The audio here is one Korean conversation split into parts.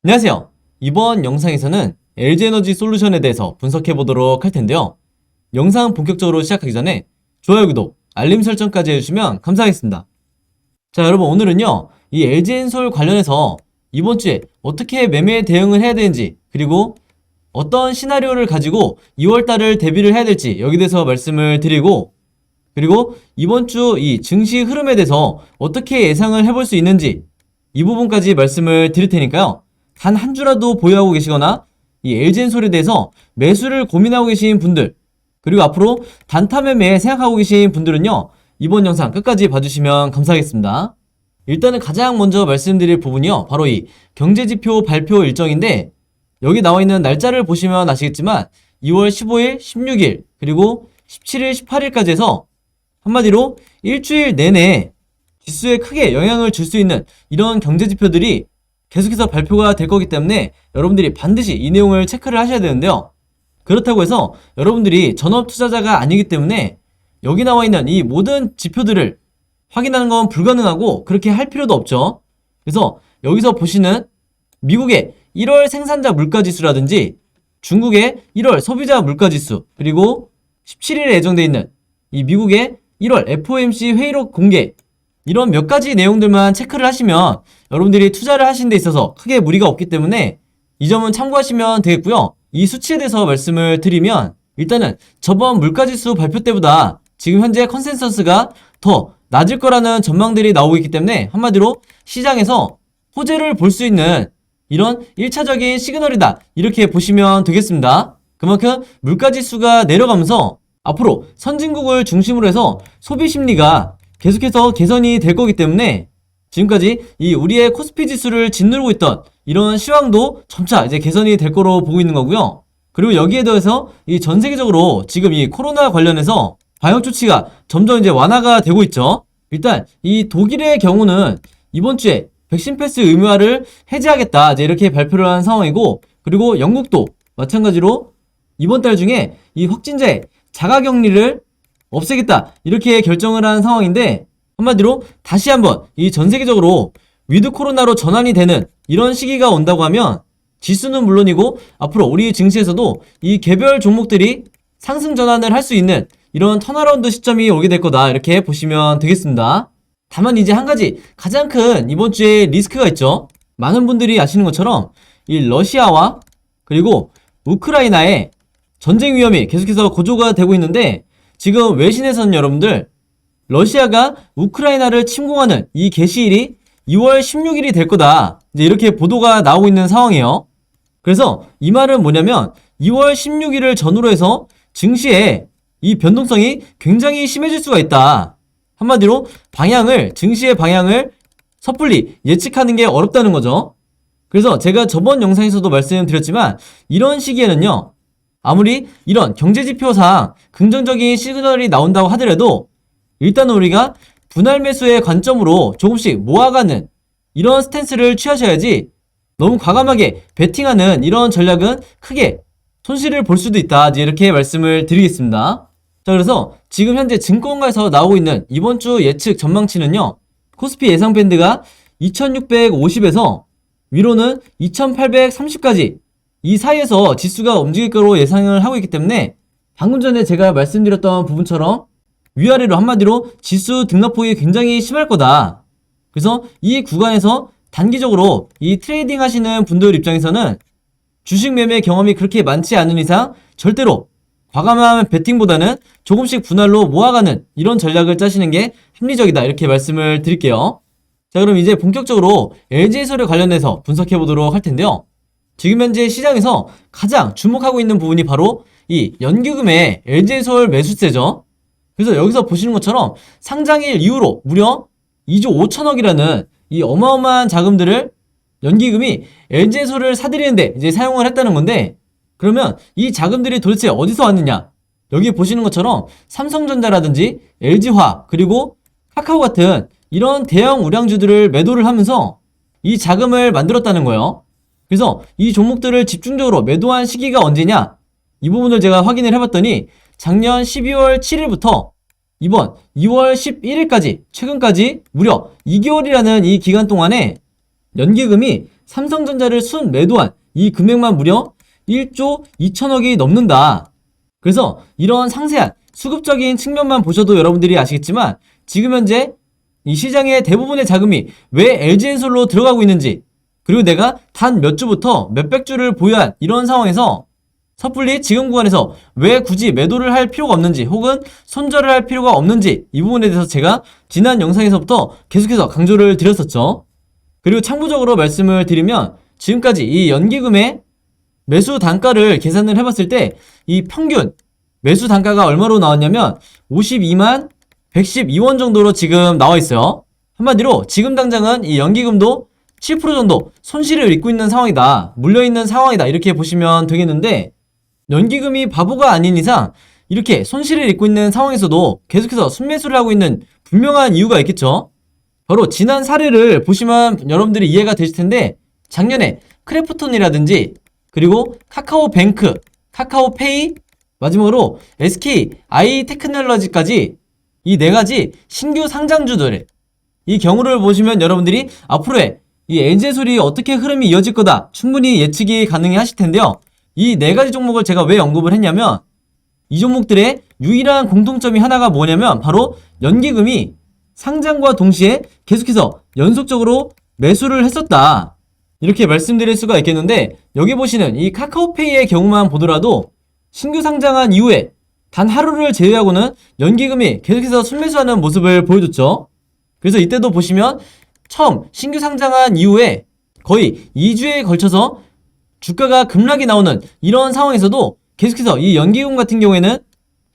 안녕하세요. 이번 영상에서는 LG에너지 솔루션에 대해서 분석해 보도록 할 텐데요. 영상 본격적으로 시작하기 전에 좋아요, 구독, 알림 설정까지 해주시면 감사하겠습니다. 자, 여러분, 오늘은요, 이 LG엔솔 관련해서 이번 주에 어떻게 매매 대응을 해야 되는지, 그리고 어떤 시나리오를 가지고 2월달을 대비를 해야 될지 여기 대해서 말씀을 드리고, 그리고 이번 주 이 증시 흐름에 대해서 어떻게 예상을 해볼 수 있는지 이 부분까지 말씀을 드릴 테니까요. 단 한 주라도 보유하고 계시거나 이 LG엔솔에 대해서 매수를 고민하고 계신 분들, 그리고 앞으로 단타 매매 생각하고 계신 분들은요, 이번 영상 끝까지 봐주시면 감사하겠습니다. 일단은 가장 먼저 말씀드릴 부분이요, 바로 이 경제지표 발표 일정인데, 여기 나와 있는 날짜를 보시면 아시겠지만 2월 15일, 16일, 그리고 17일, 18일까지 해서 한마디로 일주일 내내 지수에 크게 영향을 줄 수 있는 이런 경제지표들이 계속해서 발표가 될 거기 때문에 여러분들이 반드시 이 내용을 체크를 하셔야 되는데요. 그렇다고 해서 여러분들이 전업 투자자가 아니기 때문에 여기 나와 있는 이 모든 지표들을 확인하는 건 불가능하고 그렇게 할 필요도 없죠. 그래서 여기서 보시는 미국의 1월 생산자 물가지수라든지 중국의 1월 소비자 물가지수, 그리고 17일에 예정되어 있는 이 미국의 1월 FOMC 회의록 공개, 이런 몇 가지 내용들만 체크를 하시면 여러분들이 투자를 하시는 데 있어서 크게 무리가 없기 때문에 이 점은 참고하시면 되겠고요. 이 수치에 대해서 말씀을 드리면, 일단은 저번 물가지수 발표 때보다 지금 현재 컨센서스가 더 낮을 거라는 전망들이 나오고 있기 때문에 한마디로 시장에서 호재를 볼 수 있는 이런 1차적인 시그널이다, 이렇게 보시면 되겠습니다. 그만큼 물가지수가 내려가면서 앞으로 선진국을 중심으로 해서 소비 심리가 계속해서 개선이 될 거기 때문에 지금까지 이 우리의 코스피 지수를 짓누르고 있던 이런 시황도 점차 이제 개선이 될 거로 보고 있는 거고요. 그리고 여기에 더해서 이 전 세계적으로 지금 이 코로나 관련해서 방역 조치가 점점 이제 완화가 되고 있죠. 일단 이 독일의 경우는 이번 주에 백신 패스 의무화를 해제하겠다, 이제 이렇게 발표를 한 상황이고, 그리고 영국도 마찬가지로 이번 달 중에 이 확진자의 자가격리를 없애겠다, 이렇게 결정을 한 상황인데, 한마디로 다시 한번 이 전 세계적으로 위드 코로나로 전환이 되는 이런 시기가 온다고 하면 지수는 물론이고 앞으로 우리 증시에서도 이 개별 종목들이 상승 전환을 할 수 있는 이런 턴어라운드 시점이 오게 될 거다, 이렇게 보시면 되겠습니다. 다만 이제 한 가지 가장 큰 이번 주에 리스크가 있죠. 많은 분들이 아시는 것처럼 이 러시아와 그리고 우크라이나의 전쟁 위험이 계속해서 고조가 되고 있는데, 지금 외신에서는 여러분들 러시아가 우크라이나를 침공하는 이 개시일이 2월 16일이 될 거다, 이제 이렇게 보도가 나오고 있는 상황이에요. 그래서 이 말은 뭐냐면 2월 16일을 전후로 해서 증시에 이 변동성이 굉장히 심해질 수가 있다. 한마디로 증시의 방향을 섣불리 예측하는 게 어렵다는 거죠. 그래서 제가 저번 영상에서도 말씀드렸지만 이런 시기에는요, 아무리 이런 경제지표상 긍정적인 시그널이 나온다고 하더라도 일단 우리가 분할 매수의 관점으로 조금씩 모아가는 이런 스탠스를 취하셔야지, 너무 과감하게 베팅하는 이런 전략은 크게 손실을 볼 수도 있다, 이렇게 말씀을 드리겠습니다. 자, 그래서 지금 현재 증권가에서 나오고 있는 이번 주 예측 전망치는요, 코스피 예상 밴드가 2650에서 위로는 2830까지 이 사이에서 지수가 움직일 거로 예상을 하고 있기 때문에 방금 전에 제가 말씀드렸던 부분처럼 위아래로 한마디로 지수 등락폭이 굉장히 심할 거다. 그래서 이 구간에서 단기적으로 이 트레이딩 하시는 분들 입장에서는 주식 매매 경험이 그렇게 많지 않은 이상 절대로 과감한 베팅보다는 조금씩 분할로 모아가는 이런 전략을 짜시는 게 합리적이다, 이렇게 말씀을 드릴게요. 자, 그럼 이제 본격적으로 LG엔솔에 관련해서 분석해 보도록 할 텐데요. 지금 현재 시장에서 가장 주목하고 있는 부분이 바로 이 연기금의 LG엔솔 매수세죠. 그래서 여기서 보시는 것처럼 상장일 이후로 무려 2조 5천억이라는 이 어마어마한 자금들을 연기금이 LG엔솔을 사들이는데 이제 사용을 했다는 건데, 그러면 이 자금들이 도대체 어디서 왔느냐? 여기 보시는 것처럼 삼성전자라든지 LG화학 그리고 카카오 같은 이런 대형 우량주들을 매도를 하면서 이 자금을 만들었다는 거예요. 그래서 이 종목들을 집중적으로 매도한 시기가 언제냐? 이 부분을 제가 확인을 해봤더니 작년 12월 7일부터 이번 2월 11일까지 최근까지 무려 2개월이라는 이 기간 동안에 연기금이 삼성전자를 순매도한 이 금액만 무려 1조 2천억이 넘는다. 그래서 이런 상세한 수급적인 측면만 보셔도 여러분들이 아시겠지만 지금 현재 이 시장의 대부분의 자금이 왜 LG엔솔로 들어가고 있는지, 그리고 내가 단 몇 주부터 몇백 주를 보유한 이런 상황에서 섣불리 지금 구간에서 왜 굳이 매도를 할 필요가 없는지 혹은 손절을 할 필요가 없는지, 이 부분에 대해서 제가 지난 영상에서부터 계속해서 강조를 드렸었죠. 그리고 참고적으로 말씀을 드리면 지금까지 이 연기금의 매수 단가를 계산을 해봤을 때 이 평균 매수 단가가 얼마로 나왔냐면 52만 112원 정도로 지금 나와 있어요. 한마디로 지금 당장은 이 연기금도 7% 정도 손실을 입고 있는 상황이다, 물려있는 상황이다, 이렇게 보시면 되겠는데, 연기금이 바보가 아닌 이상 이렇게 손실을 입고 있는 상황에서도 계속해서 순매수를 하고 있는 분명한 이유가 있겠죠. 바로 지난 사례를 보시면 여러분들이 이해가 되실 텐데, 작년에 크래프톤이라든지 그리고 카카오뱅크, 카카오페이, 마지막으로 SK 아이테크놀로지까지 이 네 가지 신규 상장주들, 이 경우를 보시면 여러분들이 앞으로의 이 LG엔솔이 어떻게 흐름이 이어질 거다 충분히 예측이 가능해 하실 텐데요. 이 네 가지 종목을 제가 왜 언급을 했냐면, 이 종목들의 유일한 공통점이 하나가 뭐냐면 바로 연기금이 상장과 동시에 계속해서 연속적으로 매수를 했었다, 이렇게 말씀드릴 수가 있겠는데, 여기 보시는 이 카카오페이의 경우만 보더라도 신규 상장한 이후에 단 하루를 제외하고는 연기금이 계속해서 순매수하는 모습을 보여줬죠. 그래서 이때도 보시면 처음 신규 상장한 이후에 거의 2주에 걸쳐서 주가가 급락이 나오는 이런 상황에서도 계속해서 이 연기금 같은 경우에는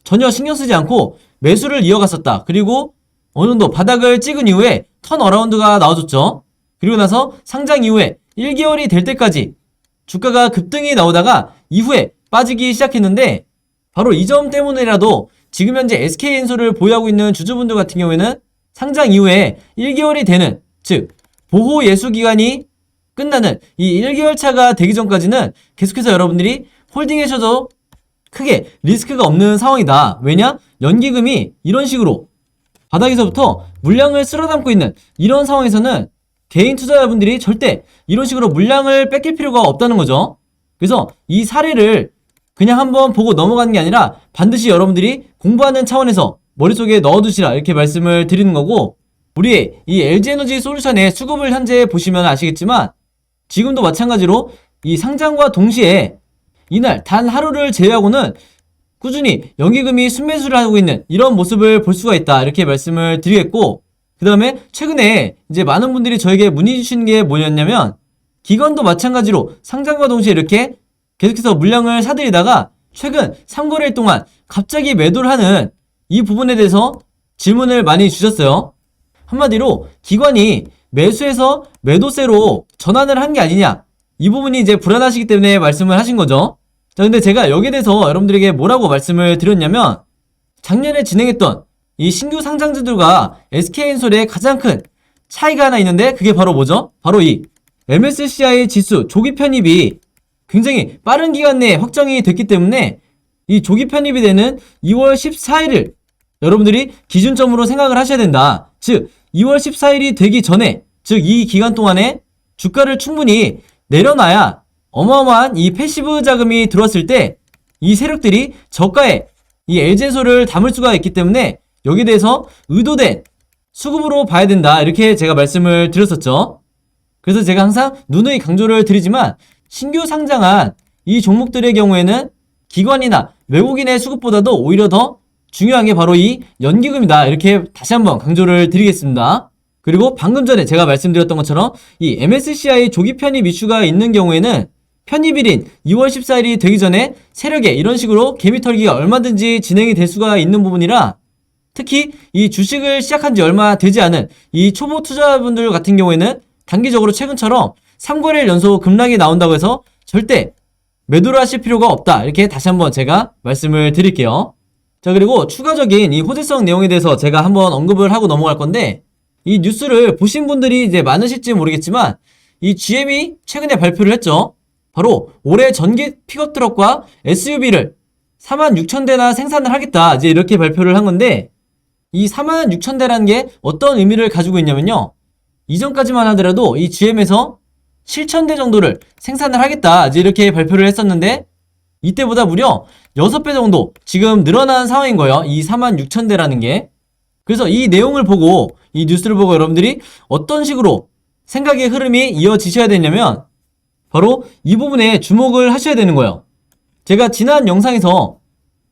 전혀 신경 쓰지 않고 매수를 이어갔었다. 그리고 어느 정도 바닥을 찍은 이후에 턴어라운드가 나와줬죠. 그리고 나서 상장 이후에 1개월이 될 때까지 주가가 급등이 나오다가 이후에 빠지기 시작했는데, 바로 이 점 때문이라도 지금 현재 SK엔솔을 보유하고 있는 주주분들 같은 경우에는 상장 이후에 1개월이 되는, 즉 보호 예수 기간이 끝나는 이 1개월 차가 되기 전까지는 계속해서 여러분들이 홀딩하셔도 크게 리스크가 없는 상황이다. 왜냐? 연기금이 이런 식으로 바닥에서부터 물량을 쓸어담고 있는 이런 상황에서는 개인 투자자분들이 절대 이런 식으로 물량을 뺏길 필요가 없다는 거죠. 그래서 이 사례를 그냥 한번 보고 넘어가는 게 아니라 반드시 여러분들이 공부하는 차원에서 머릿속에 넣어두시라, 이렇게 말씀을 드리는 거고, 우리의 이 LG에너지 솔루션의 수급을 현재 보시면 아시겠지만 지금도 마찬가지로 이 상장과 동시에 이날 단 하루를 제외하고는 꾸준히 연기금이 순매수를 하고 있는 이런 모습을 볼 수가 있다, 이렇게 말씀을 드리겠고, 그 다음에 최근에 이제 많은 분들이 저에게 문의 주시는 게 뭐였냐면, 기관도 마찬가지로 상장과 동시에 이렇게 계속해서 물량을 사들이다가 최근 3거래일 동안 갑자기 매도를 하는 이 부분에 대해서 질문을 많이 주셨어요. 한마디로 기관이 매수해서 매도세로 전환을 한 게 아니냐, 이 부분이 이제 불안하시기 때문에 말씀을 하신 거죠. 자, 근데 제가 여기에 대해서 여러분들에게 뭐라고 말씀을 드렸냐면, 작년에 진행했던 이 신규 상장주들과 SK엔솔의 가장 큰 차이가 하나 있는데, 그게 바로 뭐죠? 바로 이 MSCI 지수 조기 편입이 굉장히 빠른 기간 내에 확정이 됐기 때문에 이 조기 편입이 되는 2월 14일을 여러분들이 기준점으로 생각을 하셔야 된다. 즉 2월 14일이 되기 전에, 즉 이 기간 동안에 주가를 충분히 내려놔야 어마어마한 이 패시브 자금이 들어왔을 때 이 세력들이 저가에 이 LG엔솔을 담을 수가 있기 때문에 여기에 대해서 의도된 수급으로 봐야 된다, 이렇게 제가 말씀을 드렸었죠. 그래서 제가 항상 누누이 강조를 드리지만 신규 상장한 이 종목들의 경우에는 기관이나 외국인의 수급보다도 오히려 더 중요한 게 바로 이 연기금이다, 이렇게 다시 한번 강조를 드리겠습니다. 그리고 방금 전에 제가 말씀드렸던 것처럼 이 MSCI 조기 편입 이슈가 있는 경우에는 편입일인 2월 14일이 되기 전에 세력에 이런 식으로 개미털기가 얼마든지 진행이 될 수가 있는 부분이라, 특히 이 주식을 시작한 지 얼마 되지 않은 이 초보 투자자분들 같은 경우에는 단기적으로 최근처럼 3거래일 연속 급락이 나온다고 해서 절대 매도를 하실 필요가 없다, 이렇게 다시 한번 제가 말씀을 드릴게요. 자, 그리고 추가적인 이 호재성 내용에 대해서 제가 한번 언급을 하고 넘어갈 건데, 이 뉴스를 보신 분들이 이제 많으실지 모르겠지만 이 GM이 최근에 발표를 했죠. 바로 올해 전기 픽업 트럭과 SUV를 46,000대나 생산을 하겠다, 이제 이렇게 발표를 한 건데, 이 46,000대라는 게 어떤 의미를 가지고 있냐면요, 이전까지만 하더라도 이 GM에서 7,000대 정도를 생산을 하겠다 이제 이렇게 발표를 했었는데 이때보다 무려 6배 정도 지금 늘어난 상황인 거예요. 이 46,000대라는 게. 그래서 이 내용을 보고 이 뉴스를 보고 여러분들이 어떤 식으로 생각의 흐름이 이어지셔야 되냐면 바로 이 부분에 주목을 하셔야 되는 거예요. 제가 지난 영상에서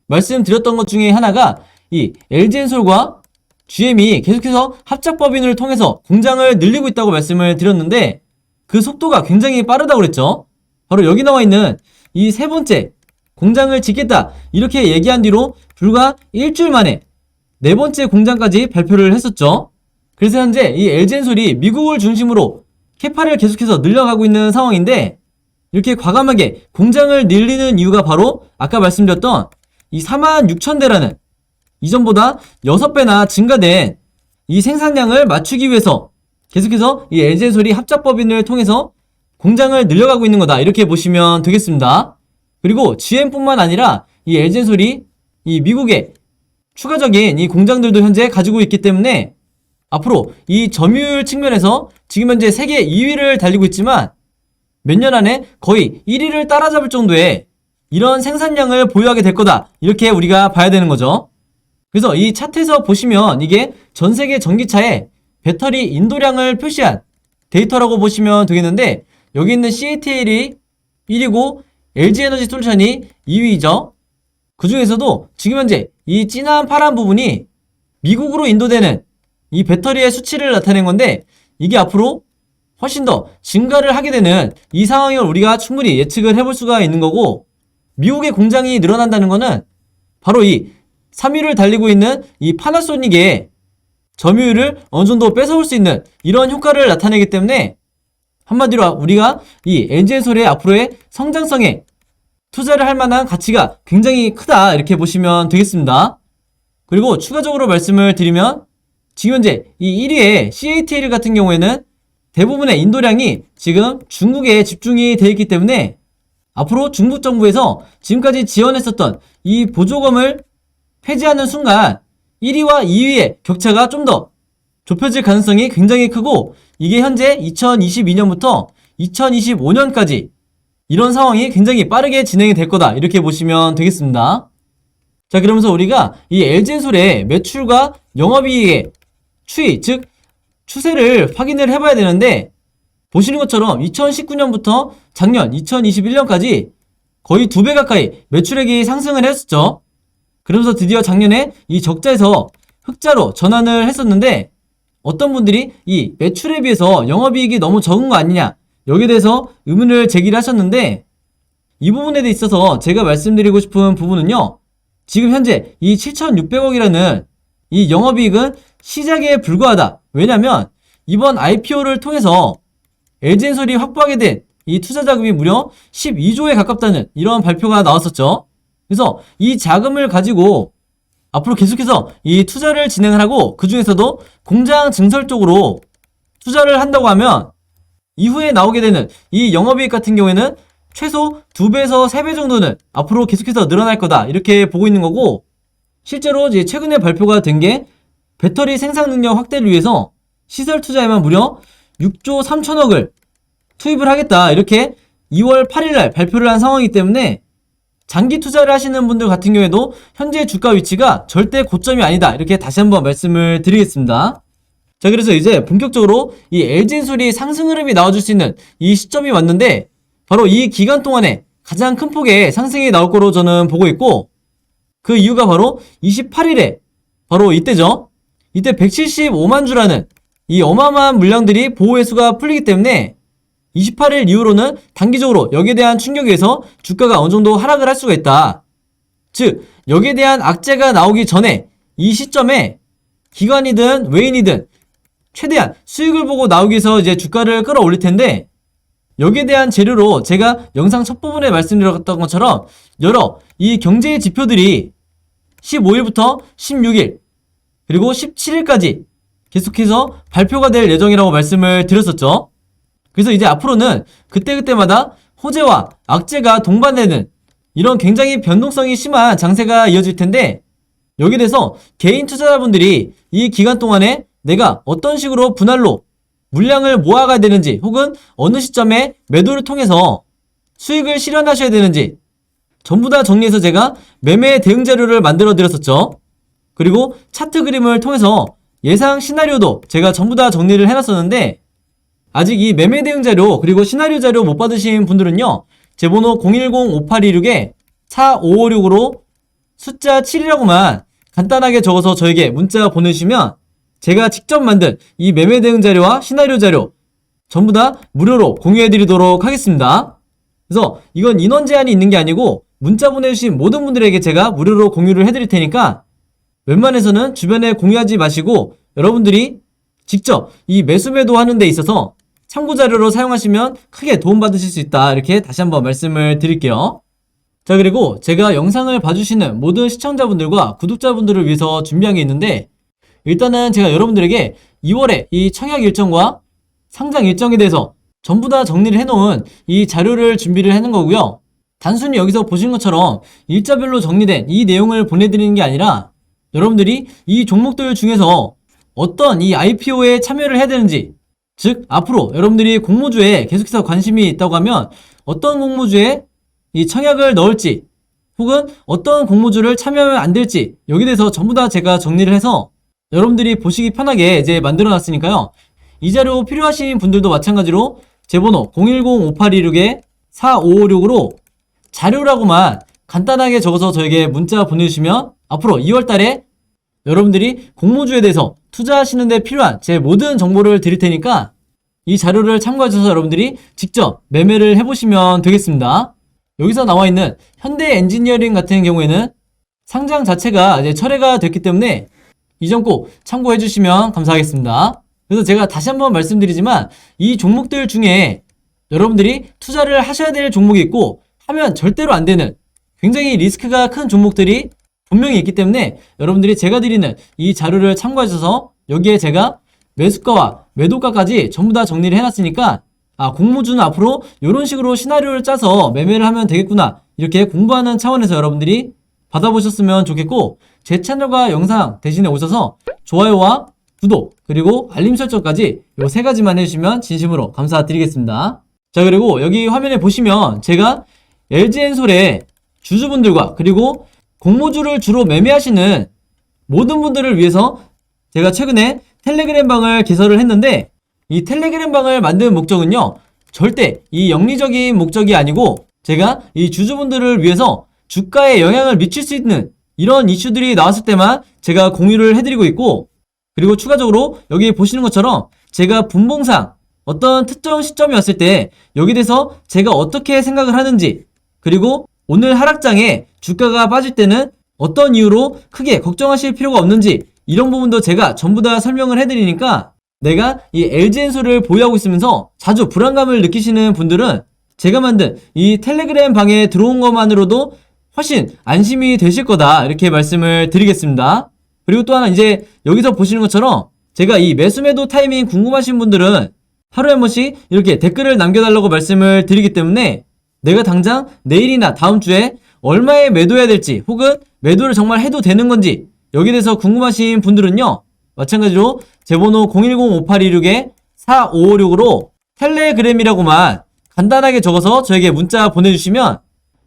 말씀드렸던 것 중에 하나가 이 LG엔솔과 GM이 계속해서 합작법인을 통해서 공장을 늘리고 있다고 말씀을 드렸는데 그 속도가 굉장히 빠르다고 그랬죠. 바로 여기 나와 있는 이 세 번째 공장을 짓겠다 이렇게 얘기한 뒤로 불과 일주일 만에 네 번째 공장까지 발표를 했었죠. 그래서 현재 이 LG엔솔이 미국을 중심으로 캐파를 계속해서 늘려가고 있는 상황인데 이렇게 과감하게 공장을 늘리는 이유가 바로 아까 말씀드렸던 이 46,000대라는 이전보다 6배나 증가된 이 생산량을 맞추기 위해서 계속해서 이 LG엔솔이 합작법인을 통해서 공장을 늘려가고 있는 거다 이렇게 보시면 되겠습니다. 그리고 GM뿐만 아니라 이 LG엔솔이 이 미국의 추가적인 이 공장들도 현재 가지고 있기 때문에 앞으로 이 점유율 측면에서 지금 현재 세계 2위를 달리고 있지만 몇 년 안에 거의 1위를 따라잡을 정도의 이런 생산량을 보유하게 될 거다 이렇게 우리가 봐야 되는 거죠. 그래서 이 차트에서 보시면 이게 전 세계 전기차의 배터리 인도량을 표시한 데이터라고 보시면 되겠는데 여기 있는 CATL이 1위고 LG에너지솔루션이 2위죠. 그 중에서도 지금 현재 이 진한 파란 부분이 미국으로 인도되는 이 배터리의 수치를 나타낸 건데 이게 앞으로 훨씬 더 증가를 하게 되는 이 상황을 우리가 충분히 예측을 해볼 수가 있는 거고 미국의 공장이 늘어난다는 거는 바로 이 3위를 달리고 있는 이 파나소닉의 점유율을 어느 정도 뺏어올 수 있는 이런 효과를 나타내기 때문에 한마디로 우리가 이 LG엔솔의 앞으로의 성장성에 투자를 할 만한 가치가 굉장히 크다 이렇게 보시면 되겠습니다. 그리고 추가적으로 말씀을 드리면 지금 현재 이 1위의 CATL 같은 경우에는 대부분의 인도량이 지금 중국에 집중이 되어 있기 때문에 앞으로 중국 정부에서 지금까지 지원했었던 이 보조금을 폐지하는 순간 1위와 2위의 격차가 좀 더 좁혀질 가능성이 굉장히 크고 이게 현재 2022년부터 2025년까지 이런 상황이 굉장히 빠르게 진행이 될 거다 이렇게 보시면 되겠습니다. 자, 그러면서 우리가 이 LG엔솔의 매출과 영업이익의 추이, 즉 추세를 확인을 해봐야 되는데 보시는 것처럼 2019년부터 작년 2021년까지 거의 2배 가까이 매출액이 상승을 했었죠. 그러면서 드디어 작년에 이 적자에서 흑자로 전환을 했었는데 어떤 분들이 이 매출에 비해서 영업이익이 너무 적은 거 아니냐 여기에 대해서 의문을 제기를 하셨는데 이 부분에 있어서 제가 말씀드리고 싶은 부분은요 지금 현재 이 7,600억이라는 이 영업이익은 시작에 불과하다. 왜냐면 이번 IPO를 통해서 LG엔솔이 확보하게 된 이 투자 자금이 무려 12조에 가깝다는 이런 발표가 나왔었죠. 그래서 이 자금을 가지고 앞으로 계속해서 이 투자를 진행을 하고 그 중에서도 공장 증설 쪽으로 투자를 한다고 하면 이후에 나오게 되는 이 영업이익 같은 경우에는 최소 2배에서 3배 정도는 앞으로 계속해서 늘어날 거다 이렇게 보고 있는 거고 실제로 이제 최근에 발표가 된 게 배터리 생산 능력 확대를 위해서 시설 투자에만 무려 6조 3천억을 투입을 하겠다 이렇게 2월 8일날 발표를 한 상황이기 때문에 장기 투자를 하시는 분들 같은 경우에도 현재 주가 위치가 절대 고점이 아니다 이렇게 다시 한번 말씀을 드리겠습니다. 자, 그래서 이제 본격적으로 이 LG엔솔이 상승 흐름이 나와줄 수 있는 이 시점이 왔는데 바로 이 기간 동안에 가장 큰 폭의 상승이 나올 거로 저는 보고 있고 그 이유가 바로 28일에 바로 이때죠. 이때 175만 주라는 이 어마어마한 물량들이 보호 회수가 풀리기 때문에 28일 이후로는 단기적으로 여기에 대한 충격에 의해서 주가가 어느 정도 하락을 할 수가 있다. 즉 여기에 대한 악재가 나오기 전에 이 시점에 기관이든 외인이든 최대한 수익을 보고 나오기 위해서 이제 주가를 끌어올릴 텐데 여기에 대한 재료로 제가 영상 첫 부분에 말씀드렸던 것처럼 여러 이 경제 지표들이 15일부터 16일 그리고 17일까지 계속해서 발표가 될 예정이라고 말씀을 드렸었죠. 그래서 이제 앞으로는 그때그때마다 호재와 악재가 동반되는 이런 굉장히 변동성이 심한 장세가 이어질 텐데 여기에 대해서 개인 투자자분들이 이 기간 동안에 내가 어떤 식으로 분할로 물량을 모아가야 되는지 혹은 어느 시점에 매도를 통해서 수익을 실현하셔야 되는지 전부 다 정리해서 제가 매매 대응 자료를 만들어 드렸었죠. 그리고 차트 그림을 통해서 예상 시나리오도 제가 전부 다 정리를 해놨었는데 아직 이 매매 대응 자료 그리고 시나리오 자료 못 받으신 분들은요, 제 번호 010-5826-4556으로 숫자 7이라고만 간단하게 적어서 저에게 문자 보내주시면 제가 직접 만든 이 매매 대응 자료와 시나리오 자료 전부 다 무료로 공유해 드리도록 하겠습니다. 그래서 이건 인원 제한이 있는 게 아니고 문자 보내주신 모든 분들에게 제가 무료로 공유를 해드릴 테니까 웬만해서는 주변에 공유하지 마시고 여러분들이 직접 이 매수 매도 하는 데 있어서 참고 자료로 사용하시면 크게 도움받으실 수 있다, 이렇게 다시 한번 말씀을 드릴게요. 자, 그리고 제가 영상을 봐주시는 모든 시청자분들과 구독자분들을 위해서 준비한 게 있는데, 일단은 제가 여러분들에게 2월에 이 청약 일정과 상장 일정에 대해서 전부 다 정리를 해놓은 이 자료를 준비를 해놓은 거고요. 단순히 여기서 보신 것처럼 일자별로 정리된 이 내용을 보내드리는 게 아니라 여러분들이 이 종목들 중에서 어떤 이 IPO에 참여를 해야 되는지, 즉 앞으로 여러분들이 공모주에 계속해서 관심이 있다고 하면 어떤 공모주에 이 청약을 넣을지 혹은 어떤 공모주를 참여하면 안 될지 여기에 대해서 전부 다 제가 정리를 해서 여러분들이 보시기 편하게 이제 만들어 놨으니까요. 이 자료 필요하신 분들도 마찬가지로 제 번호 010-5826-4556으로 자료라고만 간단하게 적어서 저에게 문자 보내주시면 앞으로 2월달에 여러분들이 공모주에 대해서 투자하시는 데 필요한 제 모든 정보를 드릴 테니까 이 자료를 참고하셔서 여러분들이 직접 매매를 해보시면 되겠습니다. 여기서 나와 있는 현대 엔지니어링 같은 경우에는 상장 자체가 이제 철회가 됐기 때문에 이 점 꼭 참고해 주시면 감사하겠습니다. 그래서 제가 다시 한번 말씀드리지만 이 종목들 중에 여러분들이 투자를 하셔야 될 종목이 있고 하면 절대로 안 되는 굉장히 리스크가 큰 종목들이 분명히 있기 때문에 여러분들이 제가 드리는 이 자료를 참고하셔서 여기에 제가 매수가와 매도가까지 전부 다 정리를 해놨으니까 공모주는 앞으로 이런 식으로 시나리오를 짜서 매매를 하면 되겠구나, 이렇게 공부하는 차원에서 여러분들이 받아보셨으면 좋겠고, 제 채널과 영상 대신에 오셔서 좋아요와 구독 그리고 알림 설정까지 요 세 가지만 해주시면 진심으로 감사드리겠습니다. 자, 그리고 여기 화면에 보시면 제가 LG엔솔의 주주분들과 그리고 공모주를 주로 매매하시는 모든 분들을 위해서 제가 최근에 텔레그램 방을 개설을 했는데, 이 텔레그램 방을 만든 목적은요, 절대 이 영리적인 목적이 아니고 제가 이 주주분들을 위해서 주가에 영향을 미칠 수 있는 이런 이슈들이 나왔을 때만 제가 공유를 해드리고 있고, 그리고 추가적으로 여기 보시는 것처럼 제가 분봉상 어떤 특정 시점이 왔을 때 여기에 대해서 제가 어떻게 생각을 하는지, 그리고 오늘 하락장에 주가가 빠질 때는 어떤 이유로 크게 걱정하실 필요가 없는지, 이런 부분도 제가 전부 다 설명을 해드리니까 내가 이 LG엔솔을 보유하고 있으면서 자주 불안감을 느끼시는 분들은 제가 만든 이 텔레그램 방에 들어온 것만으로도 훨씬 안심이 되실 거다, 이렇게 말씀을 드리겠습니다. 그리고 또 하나, 이제 여기서 보시는 것처럼 제가 이 매수 매도 타이밍 궁금하신 분들은 하루에 한 번씩 이렇게 댓글을 남겨달라고 말씀을 드리기 때문에 내가 당장 내일이나 다음 주에 얼마에 매도해야 될지 혹은 매도를 정말 해도 되는 건지 여기에 대해서 궁금하신 분들은요, 마찬가지로 제 번호 010-5826-4556으로 텔레그램이라고만 간단하게 적어서 저에게 문자 보내주시면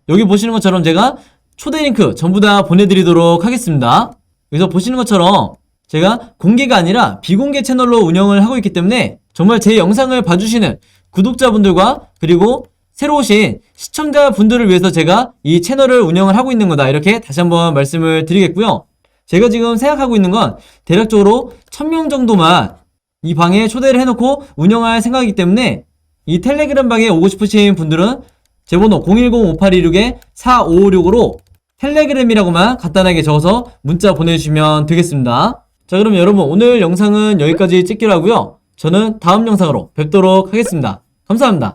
여기 보시는 것처럼 제가 초대 링크 전부 다 보내드리도록 하겠습니다. 여기서 보시는 것처럼 제가 공개가 아니라 비공개 채널로 운영을 하고 있기 때문에 정말 제 영상을 봐주시는 구독자분들과 그리고 새로 오신 시청자분들을 위해서 제가 이 채널을 운영을 하고 있는 거다, 이렇게 다시 한번 말씀을 드리겠고요. 제가 지금 생각하고 있는 건 대략적으로 1000명 정도만 이 방에 초대를 해놓고 운영할 생각이기 때문에 이 텔레그램 방에 오고 싶으신 분들은 제 번호 010-5826-4556으로 텔레그램이라고만 간단하게 적어서 문자 보내주시면 되겠습니다. 자, 그럼 여러분 오늘 영상은 여기까지 찍기로 하고요. 저는 다음 영상으로 뵙도록 하겠습니다. 감사합니다.